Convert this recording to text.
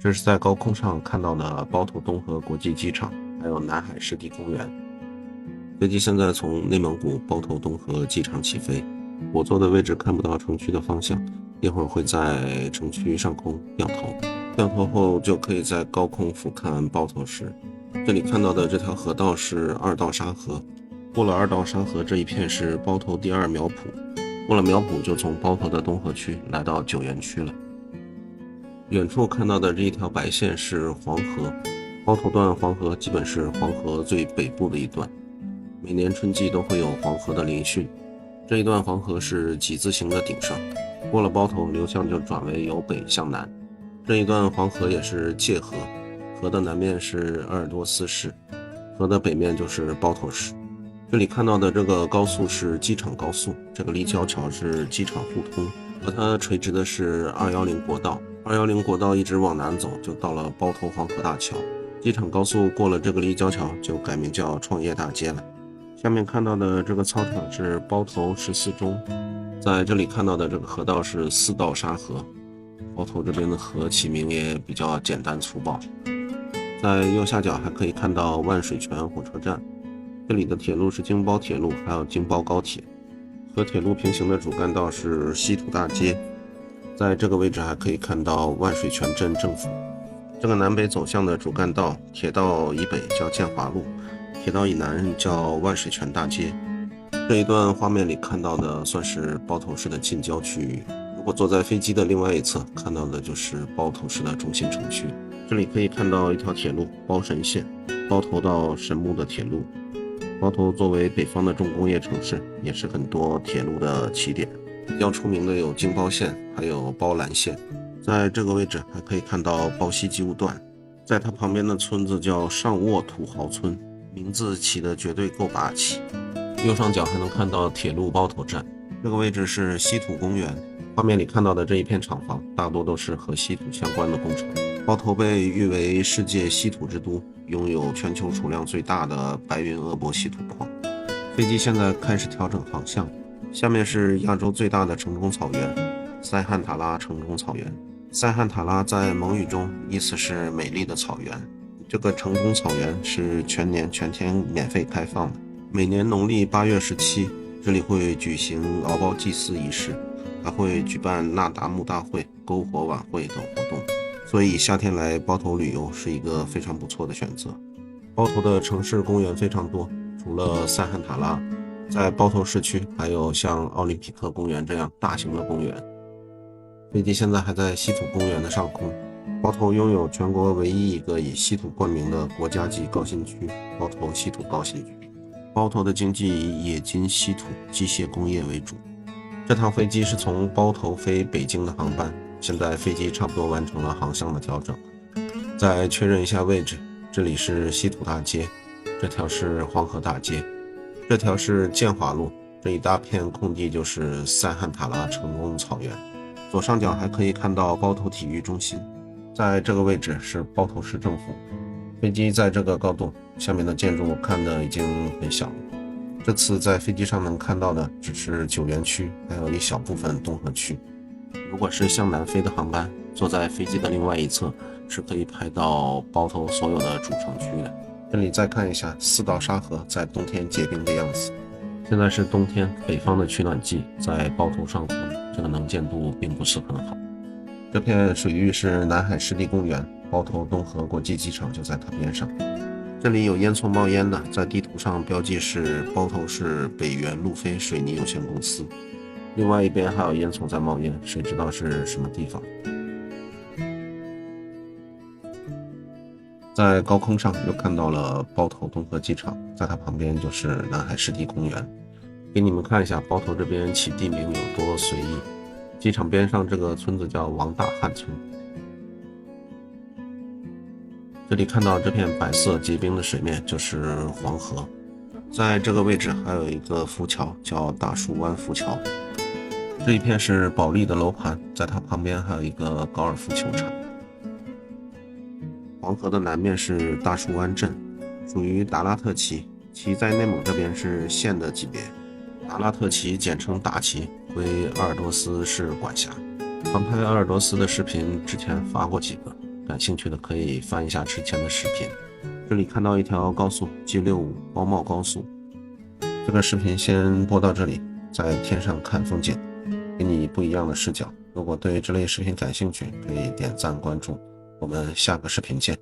这是在高空上看到的包头东河国际机场，还有南海湿地公园。飞机现在从内蒙古包头东河机场起飞，我坐的位置看不到城区的方向，一会儿会在城区上空掉头，掉头后就可以在高空俯瞰包头市。这里看到的这条河道是二道沙河，过了二道沙河这一片是包头第二苗圃，过了苗圃就从包头的东河区来到九原区了。远处看到的这一条白线是黄河，包头段黄河基本是黄河最北部的一段，每年春季都会有黄河的临汛。这一段黄河是几字形的顶上，过了包头流向就转为由北向南。这一段黄河也是界河，河的南面是鄂尔多斯市，河的北面就是包头市。这里看到的这个高速是机场高速，这个立交桥是机场互通，和它垂直的是210国道。210国道一直往南走，就到了包头黄河大桥。机场高速过了这个立交桥，就改名叫创业大街了。下面看到的这个操场是包头14中，在这里看到的这个河道是4道沙河。包头这边的河起名也比较简单粗暴。在右下角还可以看到万水泉火车站，这里的铁路是京包铁路，还有京包高铁。和铁路平行的主干道是西土大街，在这个位置还可以看到万水泉镇政府。这个南北走向的主干道，铁道以北叫建华路，铁道以南叫万水泉大街。这一段画面里看到的算是包头市的近郊区域，如果坐在飞机的另外一侧，看到的就是包头市的中心城区。这里可以看到一条铁路包神线，包头到神木的铁路。包头作为北方的重工业城市，也是很多铁路的起点。比较出名的有京包线，还有包兰线。在这个位置还可以看到包西机务段，在它旁边的村子叫上沃土豪村，名字起得绝对够霸气。右上角还能看到铁路包头站，这个位置是稀土公园。画面里看到的这一片厂房大多都是和稀土相关的工程。包头被誉为世界稀土之都，拥有全球储量最大的白云鄂博稀土矿。飞机现在开始调整航向，下面是亚洲最大的城中草原——塞罕塔拉城中草原。塞罕塔拉在蒙语中意思是美丽的草原。这个城中草原是全年全天免费开放的，每年农历8月17，这里会举行敖包祭祀仪式，还会举办那达慕大会、篝火晚会等活动，所以夏天来包头旅游是一个非常不错的选择。包头的城市公园非常多，除了塞罕塔拉，在包头市区还有像奥林匹克公园这样大型的公园。飞机现在还在稀土公园的上空。包头拥有全国唯一一个以稀土冠名的国家级高新区——包头稀土高新区。包头的经济以冶金、稀土、机械工业为主。这趟飞机是从包头飞北京的航班，现在飞机差不多完成了航向的调整。再确认一下位置，这里是稀土大街，这条是黄河大街，这条是建华路，这一大片空地就是塞罕塔拉城中草原。左上角还可以看到包头体育中心，在这个位置是包头市政府。飞机在这个高度，下面的建筑我看的已经很小了。这次在飞机上能看到的只是九原区，还有一小部分东河区。如果是向南飞的航班，坐在飞机的另外一侧是可以拍到包头所有的主城区的。这里再看一下4道沙河在冬天结冰的样子。现在是冬天，北方的取暖季，在包头上空，这个能见度并不是很好。这片水域是南海湿地公园，包头东河国际机场就在它边上。这里有烟囱冒烟的，在地图上标记是包头市北原路飞水泥有限公司。另外一边还有烟囱在冒烟，谁知道是什么地方？在高空上又看到了包头东河机场，在它旁边就是南海湿地公园。给你们看一下包头这边起地名有多随意。机场边上这个村子叫王大汉村。这里看到这片白色结冰的水面就是黄河。在这个位置还有一个浮桥叫大树湾浮桥。这一片是保利的楼盘，在它旁边还有一个高尔夫球场。黄河的南面是大树湾镇，属于达拉特旗，旗在内蒙这边是县的级别。达拉特旗简称大旗，归鄂尔多斯市管辖。航拍鄂尔多斯的视频之前发过几个，感兴趣的可以翻一下之前的视频。这里看到一条高速 G65 包茂高速，这个视频先播到这里，在天上看风景，给你不一样的视角。如果对这类视频感兴趣，可以点赞关注，我们下个视频见。